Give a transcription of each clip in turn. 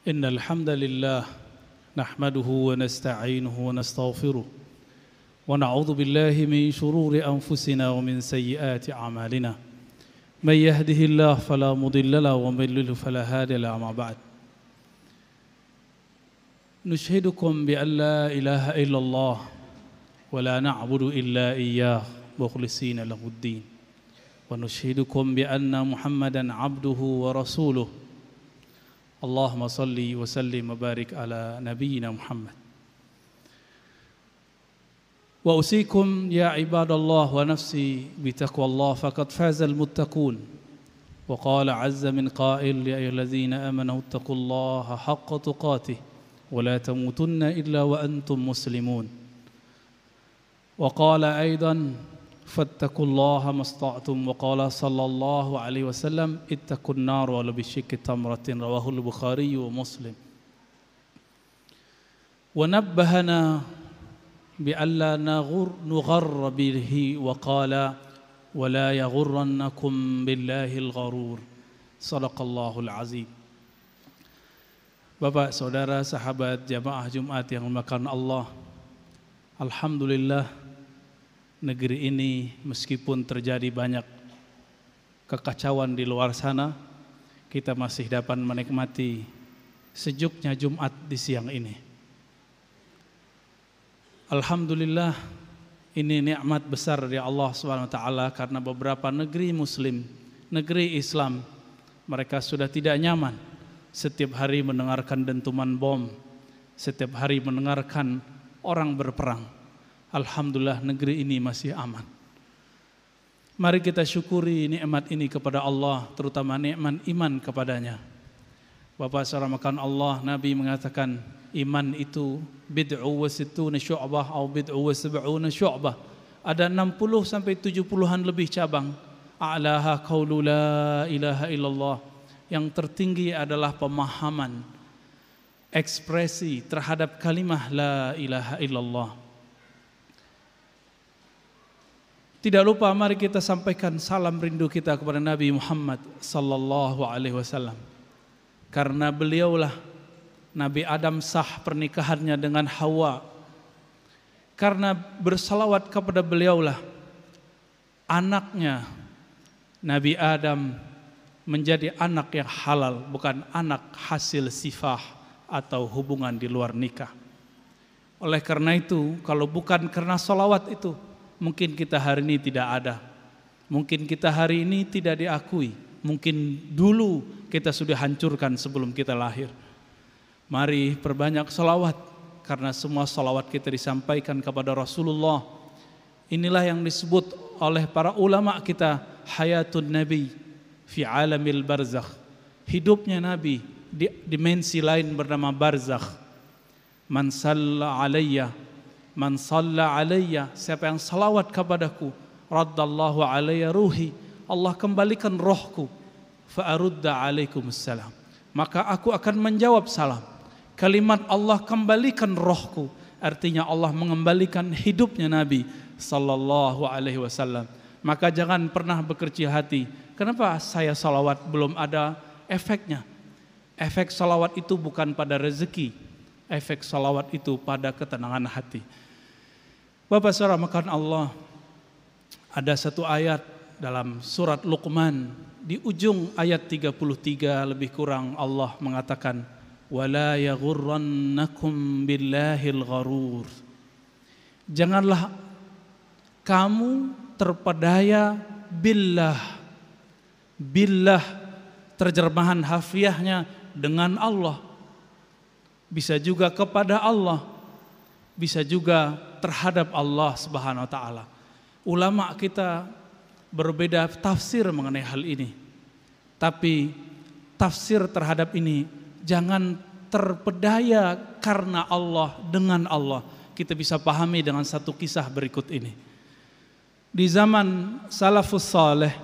إن الحمد لله نحمده ونستعينه ونستغفره ونعوذ بالله من شرور أنفسنا ومن سيئات أعمالنا من يهده الله فلا مضل له ومن يضلل فلا هادي له أما بعد نشهدكم بأن لا إله إلا الله ولا نعبد إلا إياه مخلصين له الدين ونشهدكم بأن محمدا عبده ورسوله اللهم صل وسلم وبارك على نبينا محمد وأوصيكم يا عباد الله ونفسي بتقوى الله فقد فاز المتقون وقال عز من قائل يا أيها الذين آمنوا اتقوا الله حق تقاته ولا تموتن إلا وأنتم مسلمون وقال أيضا فاتقوا الله ما استطعتم وقال صلى الله عليه وسلم اتقوا النار ولو بشق تمرة رواه البخاري ومسلم ونبهنا بألا نغر به وقال ولا يغرنكم بالله الغرور صدق الله العظيم. Bapak, saudara, sahabat jamaah Jumat yang dimuliakan Allah, alhamdulillah negeri ini meskipun terjadi banyak kekacauan di luar sana, kita masih dapat menikmati sejuknya Jumat di siang ini. Alhamdulillah, ini nikmat besar dari Allah SWT karena beberapa negeri muslim, negeri Islam, mereka sudah tidak nyaman setiap hari mendengarkan dentuman bom, setiap hari mendengarkan orang berperang. Alhamdulillah negeri ini masih aman. Mari kita syukuri nikmat ini kepada Allah, terutama nikmat iman kepadanya. Bapak saudara makan Allah, Nabi mengatakan iman itu bid'u wa sittuna syu'bah atau bid'u wa sab'una syu'bah. Ada 60 sampai 70-an lebih cabang. A'laha qaulu la ilaha illallah. Yang tertinggi adalah pemahaman, ekspresi terhadap kalimah la ilaha illallah. Tidak lupa mari kita sampaikan salam rindu kita kepada Nabi Muhammad sallallahu alaihi wasallam. Karena beliaulah Nabi Adam sah pernikahannya dengan Hawa. Karena bersalawat kepada beliaulah anaknya Nabi Adam menjadi anak yang halal, bukan anak hasil sifah atau hubungan di luar nikah. Oleh karena itu, kalau bukan karena salawat itu, mungkin kita hari ini tidak ada. Mungkin kita hari ini tidak diakui. Mungkin dulu kita sudah hancurkan sebelum kita lahir. Mari perbanyak salawat, karena semua salawat kita disampaikan kepada Rasulullah. Inilah yang disebut oleh para ulama kita hayatun Nabi fi alamil barzakh. Hidupnya Nabi di dimensi lain bernama barzakh. Man salla alayya, man salla alayya, siapa yang salawat kepadaku, raddallahu alayya ruhi, Allah kembalikan rohku, fa arudda alaikumussalam, maka aku akan menjawab salam. Kalimat Allah kembalikan rohku, artinya Allah mengembalikan hidupnya Nabi sallallahu alaihi wasallam. Maka jangan pernah berkecil hati. Kenapa saya salawat belum ada efeknya? Efek salawat itu bukan pada rezeki, efek salawat itu pada ketenangan hati. Bapak saudara makan Allah, ada satu ayat dalam surat Luqman, di ujung ayat 33 lebih kurang Allah mengatakan wala yaghurrannakum billahil gharur. Janganlah kamu terpedaya billah. Billah terjemahan harfiahnya dengan Allah. Bisa juga kepada Allah, bisa juga terhadap Allah Subhanahu wa taala. Ulama kita berbeda tafsir mengenai hal ini. Tapi tafsir terhadap ini jangan terpedaya karena Allah, dengan Allah. Kita bisa pahami dengan satu kisah berikut ini. Di zaman salafus saleh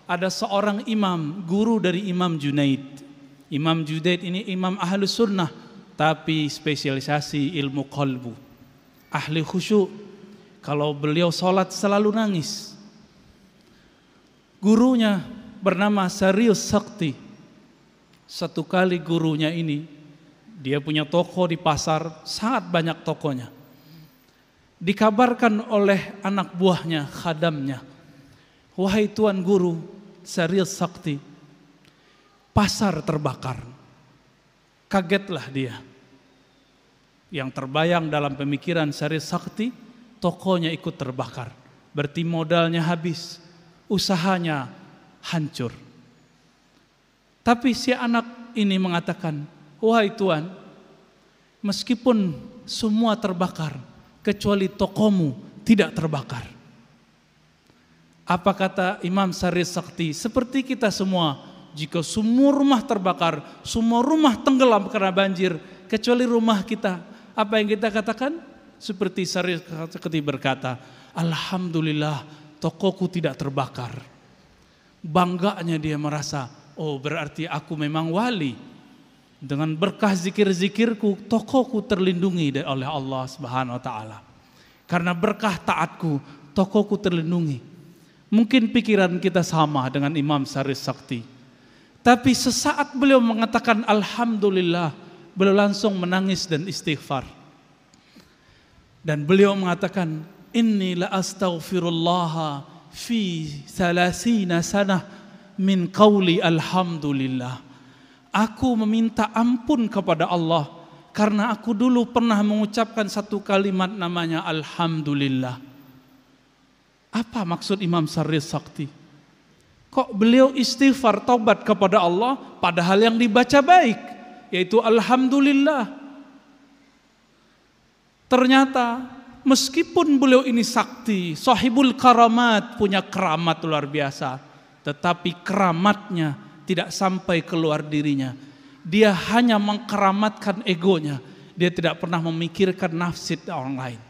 ada seorang imam, guru dari Imam Junaid. Imam Junaid ini imam ahlus sunnah, tapi spesialisasi ilmu qalbu, ahli khusyuk. Kalau beliau sholat selalu nangis. Gurunya bernama Sarius Sakti. Satu kali gurunya ini Dia punya toko di pasar, sangat banyak tokonya. Dikabarkan oleh anak buahnya, khadamnya, wahai Tuan Guru Syariat Sakti, pasar terbakar. Kagetlah dia. Yang terbayang dalam pemikiran Syariat Sakti, tokonya ikut terbakar. Berarti modalnya habis, usahanya hancur. Tapi si anak ini mengatakan, wahai Tuan, meskipun semua terbakar, kecuali tokomu tidak terbakar. Apa kata Imam Syariat Sakti? Seperti kita semua, jika semua rumah terbakar, semua rumah tenggelam karena banjir, kecuali rumah kita, apa yang kita katakan? Seperti Syariat Sakti berkata, alhamdulillah tokoku tidak terbakar. Bangganya dia merasa, oh berarti aku memang wali. Dengan berkah zikir-zikirku, tokoku terlindungi oleh Allah Subhanahu wa taala. Karena berkah taatku, tokoku terlindungi. Mungkin pikiran kita sama dengan Imam Syariat Sakti. Tapi sesaat beliau mengatakan alhamdulillah, beliau langsung menangis dan istighfar. Dan beliau mengatakan, inni la astaghfirullah fi 30 sanah min qawli alhamdulillah. Aku meminta ampun kepada Allah karena aku dulu pernah mengucapkan satu kalimat namanya alhamdulillah. Apa maksud Imam Syariat Sakti? Kok beliau istighfar taubat kepada Allah padahal yang dibaca baik, yaitu alhamdulillah. Ternyata meskipun beliau ini sakti, sahibul karamat, punya keramat luar biasa, tetapi keramatnya tidak sampai keluar dirinya. Dia hanya mengkeramatkan egonya. Dia tidak pernah memikirkan nafsid orang lain.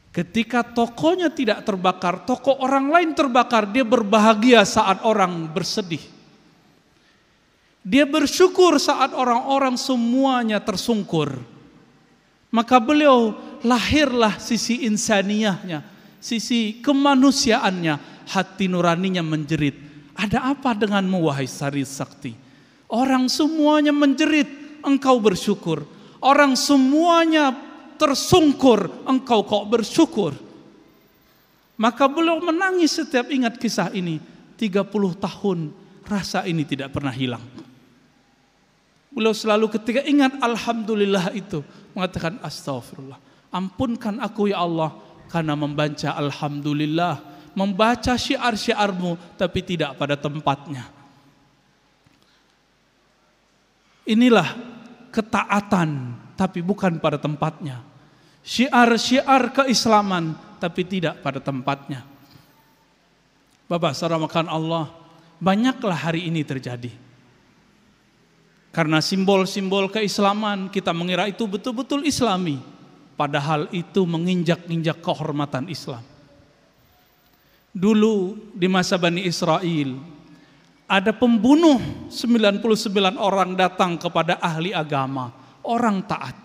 Ketika tokonya tidak terbakar, toko orang lain terbakar, dia berbahagia saat orang bersedih. Dia bersyukur saat orang-orang semuanya tersungkur. Maka beliau lahirlah sisi insaniyahnya, sisi kemanusiaannya, hati nuraninya menjerit. Ada apa denganmu wahai Syariat Sakti? Orang semuanya menjerit, engkau bersyukur. Orang semuanya tersungkur, engkau kok bersyukur? Maka beliau menangis setiap ingat kisah ini. 30 tahun rasa ini tidak pernah hilang. Beliau selalu ketika ingat alhamdulillah itu mengatakan astaghfirullah. Ampunkan aku ya Allah karena membaca alhamdulillah, membaca syiar-syiarmu tapi tidak pada tempatnya. Inilah ketaatan tapi bukan pada tempatnya. Syiar-syiar keislaman tapi tidak pada tempatnya. Bapak saudara makan Allah, banyaklah hari ini terjadi. Karena simbol-simbol keislaman kita mengira itu betul-betul islami, padahal itu menginjak-injak kehormatan Islam. Dulu di masa Bani Israel ada pembunuh 99 orang datang kepada ahli agama, orang taat.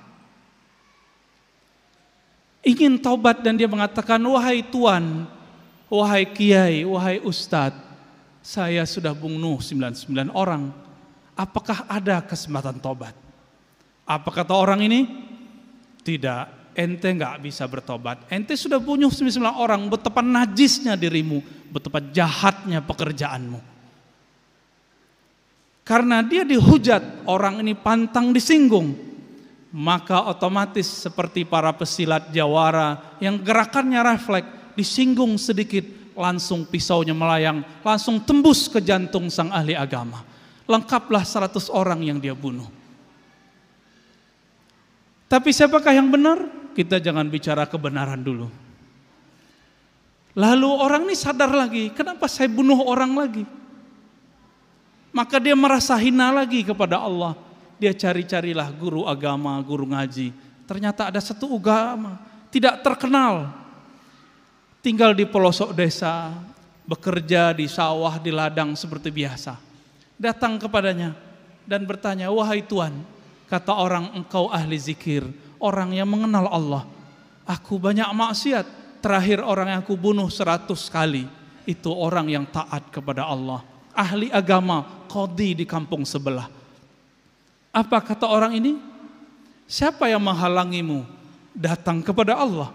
Ingin taubat dan dia mengatakan, wahai Tuan, wahai Kiai, wahai Ustadz, saya sudah bunuh 99 orang. Apakah ada kesempatan taubat? Apa kata orang ini? Tidak, ente nggak bisa bertobat. Ente sudah bunuh 99 orang, betapa najisnya dirimu, betapa jahatnya pekerjaanmu. Karena dia dihujat, orang ini pantang disinggung, maka otomatis seperti para pesilat jawara yang gerakannya refleks, disinggung sedikit, langsung pisaunya melayang, langsung tembus ke jantung sang ahli agama. Lengkaplah 100 orang yang dia bunuh. Tapi siapakah yang benar? Kita jangan bicara kebenaran dulu. Lalu orang ini sadar lagi, kenapa saya bunuh orang lagi? Maka dia merasa hina lagi kepada Allah. Dia cari-carilah guru agama, guru ngaji. Ternyata ada satu agama tidak terkenal, tinggal di pelosok desa, bekerja di sawah, di ladang seperti biasa. Datang kepadanya dan bertanya, wahai Tuan, kata orang engkau ahli zikir, orang yang mengenal Allah. Aku banyak maksiat, terakhir orang yang aku bunuh 100 kali, itu orang yang taat kepada Allah. Ahli agama, qadhi di kampung sebelah. Apa kata orang ini? Siapa yang menghalangimu datang kepada Allah?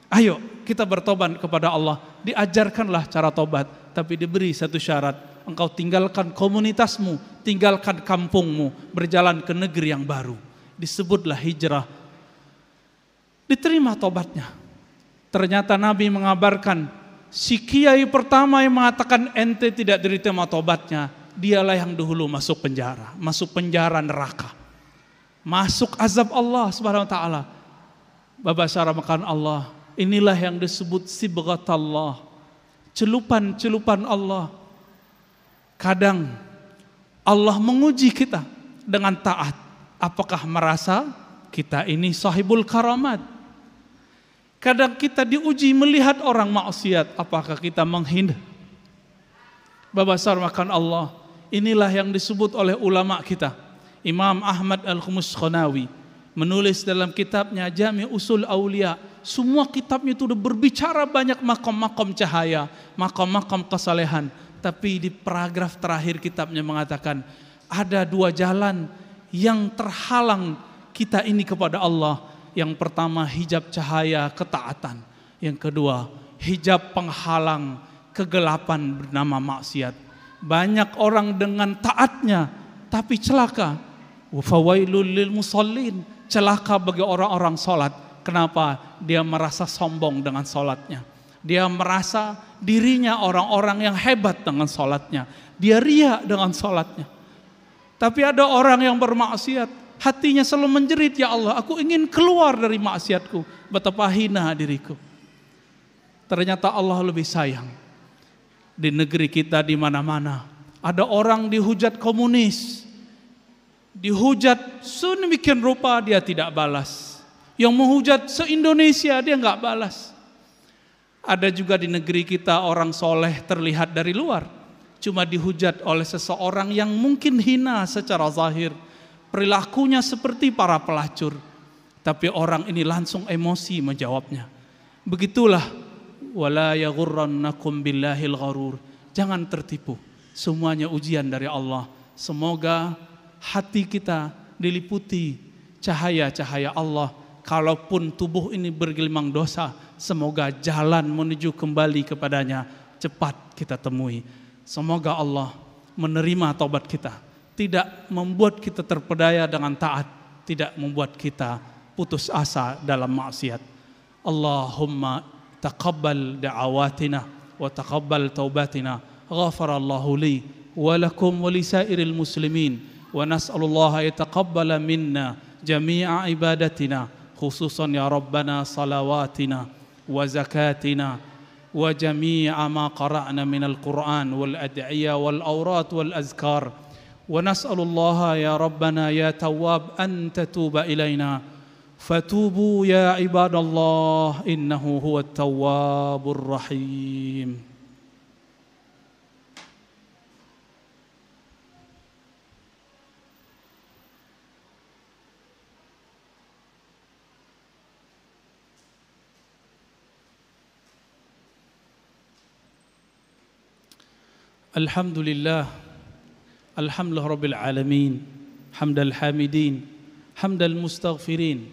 Ayo kita bertobat kepada Allah. Diajarkanlah cara tobat, tapi diberi satu syarat. Engkau tinggalkan komunitasmu, tinggalkan kampungmu, berjalan ke negeri yang baru. Disebutlah hijrah. Diterima tobatnya. Ternyata Nabi mengabarkan, si kiai pertama yang mengatakan ente tidak diterima tobatnya, dialah yang dahulu masuk penjara neraka, masuk azab Allah Subhanahu wa taala. Bapak syarah makan Allah, inilah yang disebut sibghatallah, celupan Allah. Kadang Allah menguji kita dengan taat. Apakah merasa kita ini sahibul karamat? Kadang kita diuji melihat orang maksiat, apakah kita menghina? Bapak syarah makan Allah, inilah yang disebut oleh ulama kita. Imam Ahmad Al-Khumuskhonawi menulis dalam kitabnya Jami' Usul Aulia. Semua kitabnya itu udah berbicara banyak makom-makom cahaya, makom-makom kesalehan. Tapi di paragraf terakhir kitabnya mengatakan, ada dua jalan yang terhalang kita ini kepada Allah. Yang pertama hijab cahaya ketaatan. Yang kedua hijab penghalang kegelapan bernama maksiat. Banyak orang dengan taatnya tapi celaka. Wa fawailul lil musallin, celaka bagi orang-orang salat. Kenapa? Dia merasa sombong dengan salatnya. Dia merasa dirinya orang-orang yang hebat dengan salatnya. Dia riya dengan salatnya. Tapi ada orang yang bermaksiat, hatinya selalu menjerit, ya Allah, aku ingin keluar dari maksiatku. Betapa hina diriku. Ternyata Allah lebih sayang. Di negeri kita di mana-mana ada orang dihujat komunis, dihujat sedemikian rupa dia tidak balas. Yang menghujat se-Indonesia dia nggak balas. Ada juga di negeri kita orang soleh terlihat dari luar, cuma dihujat oleh seseorang yang mungkin hina secara zahir, perilakunya seperti para pelacur, tapi orang ini langsung emosi menjawabnya. Begitulah, wala yaghurrannakum billahil gharur. Jangan tertipu, semuanya ujian dari Allah. Semoga hati kita diliputi cahaya-cahaya Allah. Kalaupun tubuh ini bergelimang dosa, semoga jalan menuju kembali kepadanya cepat kita temui. Semoga Allah menerima taubat kita, tidak membuat kita terpedaya dengan taat, tidak membuat kita putus asa dalam maksiat. Allahumma taqabbal da'awatina wa taqabbal taubatina. Ghafarallahu li wa lakum wa lisairil muslimin, wa nas'alullaha yataqabbala minna jami'a ibadatina, khususan ya Rabbana salawatina wa zakatina wa jami'a ma qara'na minal Qur'an wal ad'iyah wal awrat wal azkar. Wa nas'alullaha ya Rabbana ya Tawwab an tatuba ilaina fatubu ya ibadallah innahu huwat tawwabur rahim. Alhamdulillah, alhamdulillah rabbil alamin, hamdal hamidin, hamdal mustaghfirin.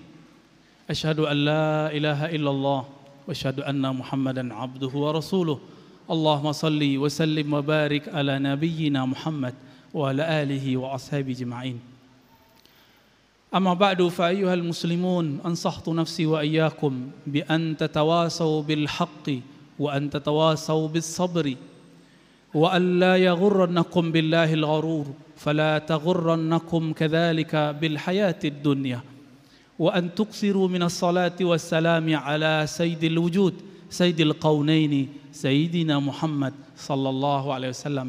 Asyhadu an la ilaha illallah wa asyhadu anna Muhammadan abduhu wa rasuluh. Allahumma salli wa sallim wa barik ala nabiyyina Muhammad wa ala alihi wa ashabihi ajma'in. Amma ba'du, fa ayyuhal muslimun, ansahtu nafsi wa iyyakum bi an tatawasaw bil haqqi wa an tatawasaw bis sabri. وأن لا يغرنكم بالله الغرور فلا تغرنكم كذلك بالحياة الدنيا وأن تكثروا من الصلاة والسلام على سيد الوجود سيد القونين سيدنا محمد صلى الله عليه وسلم.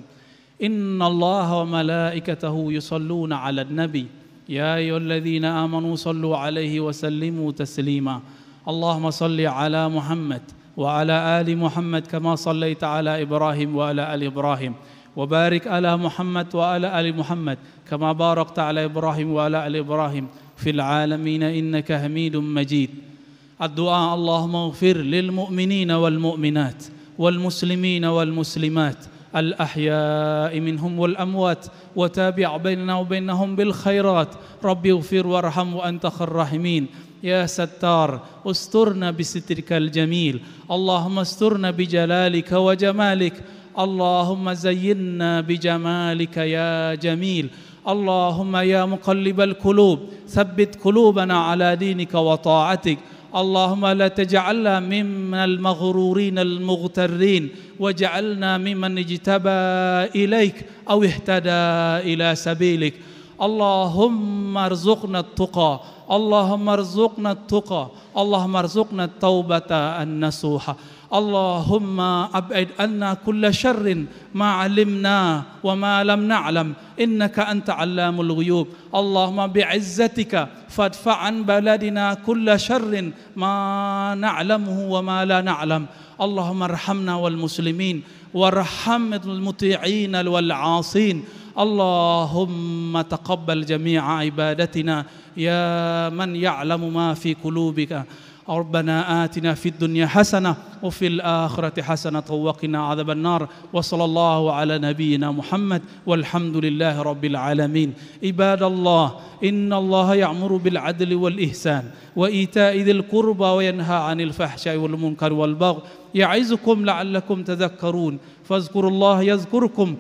إن الله وملائكته يصلون على النبي يا أيها الذين آمنوا صلوا عليه وسلموا تسليما. اللهم صل على محمد وعلى آل محمد كما صليت على إبراهيم وعلى آل إبراهيم وبارك على محمد وعلى آل محمد كما باركت على إبراهيم وعلى آل إبراهيم في العالمين إنك حميد مجيد. الدعاء اللهم اغفر للمؤمنين والمؤمنات والمسلمين والمسلمات الأحياء منهم والأموات وتابع بيننا وبينهم بالخيرات رب اغفر وارحم وأنت خير الراحمين يا ستار استرنا بسترك الجميل اللهم استرنا بجلالك وجمالك اللهم زينا بجمالك يا جميل اللهم يا مقلب القلوب ثبت قلوبنا على دينك وطاعتك اللهم لا تجعلنا ممن المغرورين المغترين واجعلنا ممن اجتبى إليك أو اهتدى إلى سبيلك اللهم ارزقنا التقى اللهم ارزقنا التقى اللهم ارزقنا التوبة النصوحة اللهم أبعد عنا كل شر ما علمنا وما لم نعلم إنك أنت علام الغيوب اللهم بعزتك فادفع عن بلدنا كل شر ما نعلمه وما لا نعلم اللهم ارحمنا والمسلمين وارحم المطيعين والعاصين اللهم تقبل جميع عبادتنا يا من يعلم ما في قلوبك ربنا آتنا في الدنيا حسنة وفي الآخرة حسنة وقنا عذاب النار وصلى الله على نبينا محمد والحمد لله رب العالمين عباد الله إن الله يأمر بالعدل والإحسان وإيتاء ذي القربى وينهى عن الفحشاء والمنكر والبغي يعظكم لعلكم تذكرون فاذكروا الله يذكركم